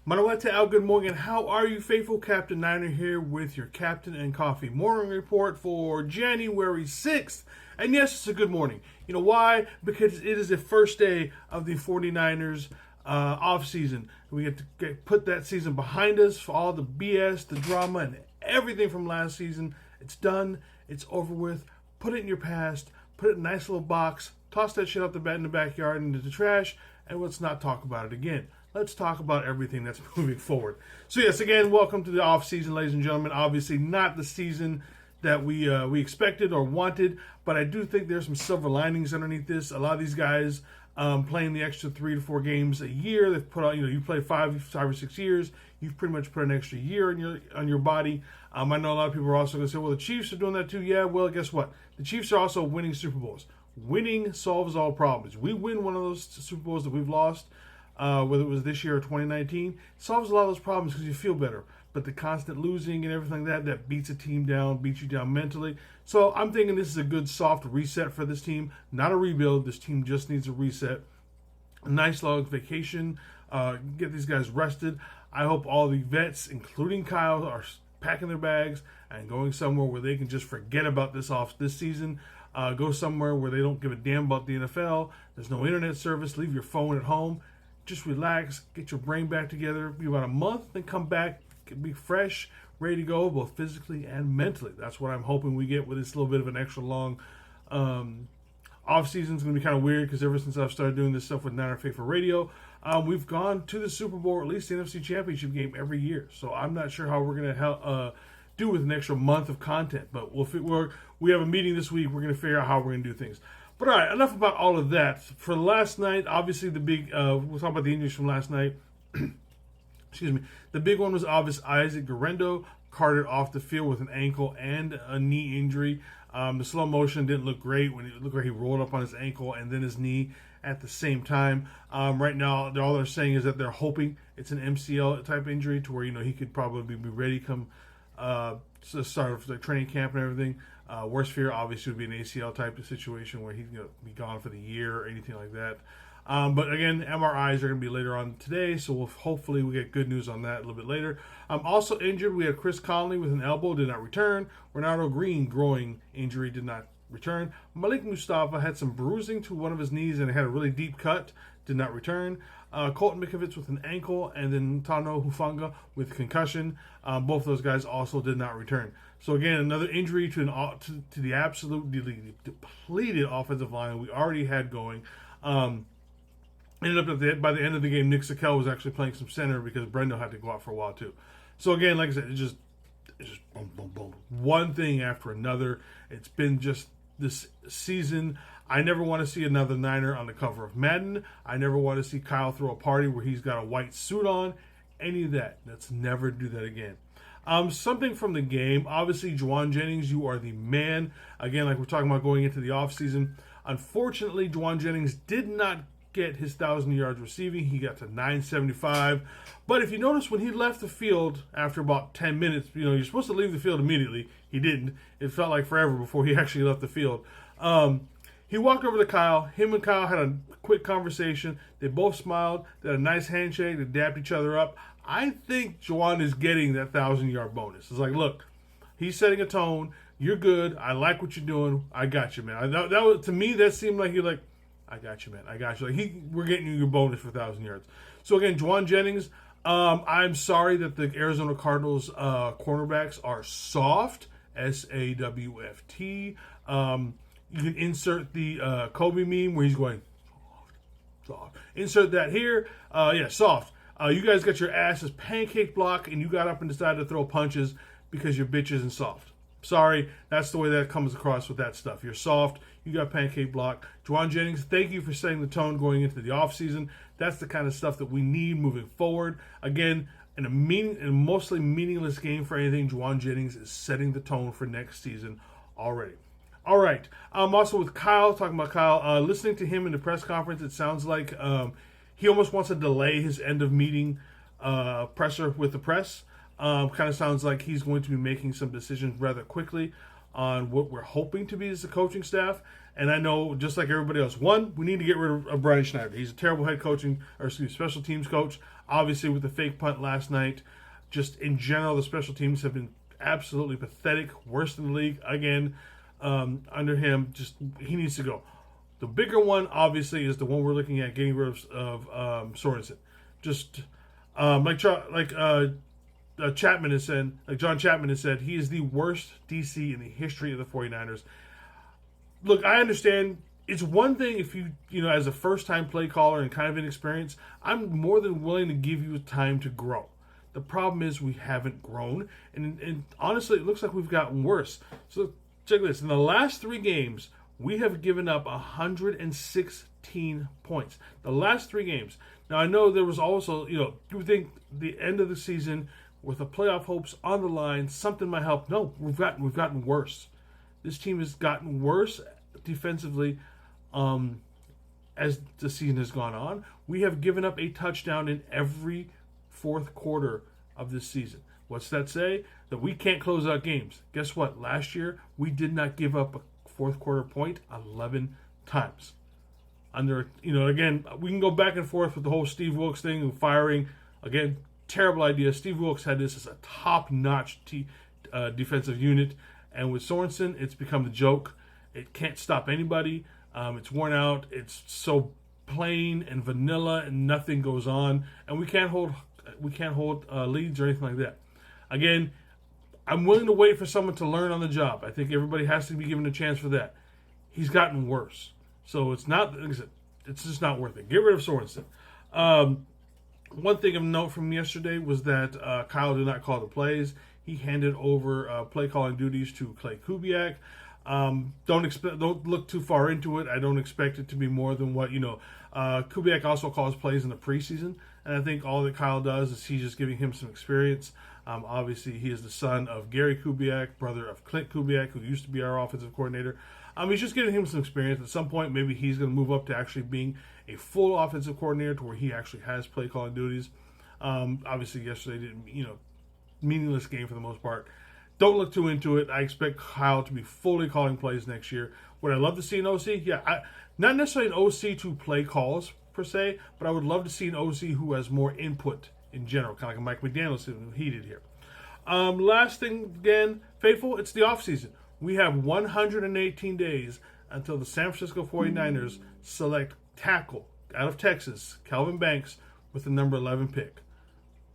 Manawete Al, good morning. How are you, faithful? Captain Niner here with your Captain and Coffee morning report for January 6th. And yes, it's a good morning. You know why? Because it is the first day of the 49ers off season. We get to put that season behind us for all the BS, the drama, and everything from last season. It's done. It's over with. Put it in your past. Put it in a nice little box. Toss that shit out in the backyard into the trash. And let's not talk about it again. Let's talk about everything that's moving forward. So yes, again, welcome to the off season, ladies and gentlemen. Obviously, not the season that we expected or wanted, but I do think there's some silver linings underneath this. A lot of these guys playing the extra 3 to 4 games a year. They've put out, you play 5 or 6 years. You've pretty much put an extra year on your body. I know a lot of people are also going to say, well, the Chiefs are doing that too. Yeah, well, guess what? The Chiefs are also winning Super Bowls. Winning solves all problems. We win one of those Super Bowls that we've lost, whether it was this year or 2019, it solves a lot of those problems because you feel better. But the constant losing and everything that beats a team down, beats you down mentally. So I'm thinking this is a good soft reset for this team. Not a rebuild. This team just needs a reset. A nice long vacation. Get these guys rested. I hope all the vets, including Kyle, are packing their bags and going somewhere where they can just forget about this season. Go somewhere where they don't give a damn about the NFL. There's no internet service. Leave your phone at home. Just relax. Get your brain back together. Be about a month, then come back. Be fresh, ready to go, both physically and mentally. That's what I'm hoping we get with this little bit of an extra long off season. It's going to be kind of weird because ever since I've started doing this stuff with Niner Faithful Radio, we've gone to the Super Bowl, or at least the NFC Championship game every year. So I'm not sure how we're going to do with an extra month of content, but we have a meeting this week. We're going to figure out how we're going to do things. But all right, enough about all of that. For last night, obviously the big, we'll talk about the injuries from last night. Excuse me. The big one was obvious. Isaac Guerendo carted off the field with an ankle and a knee injury. The slow motion didn't look great when it looked like he rolled up on his ankle and then his knee at the same time. Right now, all they're saying is that they're hoping it's an MCL type injury to where he could probably be ready come to the start of the training camp and everything. Worst fear obviously would be an ACL type of situation where he's going to be gone for the year or anything like that. But again, MRIs are going to be later on today, so hopefully we get good news on that a little bit later. Also injured, we had Chris Conley with an elbow, did not return. Ronaldo Green, groin injury, did not return. Malik Mustafa had some bruising to one of his knees and had a really deep cut, did not return. Colton Mikovits with an ankle, and then Tano Hufanga with concussion. Both those guys also did not return. So again, another injury to the absolutely depleted offensive line we already had going. Ended up by the end of the game, Nick Sakel was actually playing some center because Brendo had to go out for a while too. So again, like I said, it's just boom, boom, boom. One thing after another. It's been just this season. I never want to see another Niner on the cover of Madden. I never want to see Kyle throw a party where he's got a white suit on. Any of that. Let's never do that again. Something from the game. Obviously, Jauan Jennings, you are the man. Again, like we're talking about going into the offseason. Unfortunately, Jauan Jennings did not get his 1,000 yards receiving. He got to 975. But if you notice, when he left the field after about 10 minutes, you're supposed to leave the field immediately. He didn't. It felt like forever before he actually left the field. He walked over to Kyle. Him and Kyle had a quick conversation. They both smiled. They had a nice handshake. They dapped each other up. I think Jauan is getting that 1,000-yard bonus. It's like, look, he's setting a tone. You're good. I like what you're doing. I got you, man. That was, to me, that seemed like you're like, I got you, man. I got you. We're getting you your bonus for 1,000 yards. So again, Jauan Jennings. I'm sorry that the Arizona Cardinals cornerbacks are soft. SAWFT. You can insert the Kobe meme where he's going soft. Insert that here. Soft. You guys got your asses pancake block, and you got up and decided to throw punches because your bitch isn't soft. Sorry, that's the way that comes across with that stuff. You're soft. You got pancake block. Jauan Jennings, thank you for setting the tone going into the offseason. That's the kind of stuff that we need moving forward. Again, in a mostly meaningless game for anything, Jauan Jennings is setting the tone for next season already. All right. Also with Kyle, talking about Kyle, listening to him in the press conference, it sounds like he almost wants to delay his end of meeting presser with the press. Kind of sounds like he's going to be making some decisions rather quickly on what we're hoping to be as a coaching staff. And I know, just like everybody else, one, we need to get rid of Brian Schneider. He's a terrible special teams coach. Obviously, with the fake punt last night, just in general, the special teams have been absolutely pathetic, worst in the league. Again, under him, just he needs to go. The bigger one, obviously, is the one we're looking at, getting rid of Sorensen. Just Chapman has said, like John Chapman has said, he is the worst DC in the history of the 49ers. Look, I understand. It's one thing if you as a first-time play caller and kind of inexperienced, I'm more than willing to give you time to grow. The problem is we haven't grown, and honestly, it looks like we've gotten worse. So check this. In the last 3 games, we have given up 116 points. The last 3 games. Now, I know there was also, you would think the end of the season, with the playoff hopes on the line, something might help. No, we've gotten worse. This team has gotten worse defensively as the season has gone on. We have given up a touchdown in every fourth quarter of this season. What's that say? That we can't close out games. Guess what? Last year, we did not give up a fourth quarter point 11 times. Again, we can go back and forth with the whole Steve Wilks thing and firing. Again, terrible idea. Steve Wilks had this as a top-notch defensive unit. And with Sorensen, it's become the joke. It can't stop anybody. It's worn out. It's so plain and vanilla, and nothing goes on. And we can't hold leads or anything like that. Again, I'm willing to wait for someone to learn on the job. I think everybody has to be given a chance for that. He's gotten worse. So it's just not worth it. Get rid of Sorensen. One thing of note from yesterday was that Kyle did not call the plays. He handed over play calling duties to Klay Kubiak. Don't look too far into it. I don't expect it to be more than what Kubiak also calls plays in the preseason, and I think all that Kyle does is he's just giving him some experience. Obviously, he is the son of Gary Kubiak, brother of Clint Kubiak, who used to be our offensive coordinator. He's just giving him some experience. At some point, maybe he's going to move up to actually being a full offensive coordinator, to where he actually has play calling duties. Obviously, yesterday didn't, meaningless game for the most part. Don't look too into it. I expect Kyle to be fully calling plays next year. Would I love to see an OC? Yeah, not necessarily an OC to play calls per se, but I would love to see an OC who has more input in general, kind of like a Mike McDaniel who he did here. Last thing, again, faithful, it's the offseason. We have 118 days until the San Francisco 49ers select tackle out of Texas, Calvin Banks, with the number 11 pick.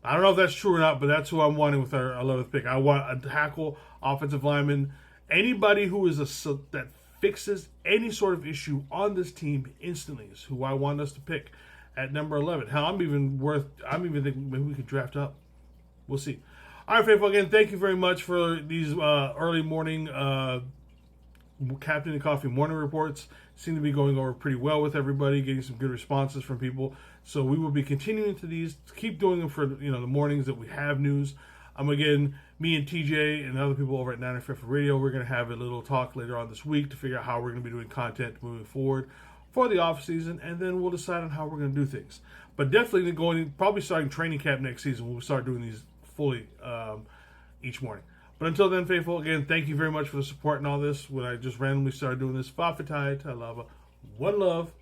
I don't know if that's true or not, but that's who I'm wanting with our 11th pick. I want a tackle, offensive lineman, anybody who is that fixes any sort of issue on this team instantly is who I want us to pick at number 11. Hell, I'm even thinking maybe we could draft up. We'll see. All right, faithful, again, thank you very much for these early morning Captain and Coffee morning reports. Seem to be going over pretty well with everybody, getting some good responses from people. So we will be continuing to keep doing them for the mornings that we have news. Again, me and TJ and other people over at 905 Radio, we're going to have a little talk later on this week to figure out how we're going to be doing content moving forward for the off season, and then we'll decide on how we're going to do things. But definitely probably starting training camp next season, we'll start doing these fully each morning. But until then, faithful, again, thank you very much for the support and all this. When I just randomly started doing this, Fafatai, Talava, one love.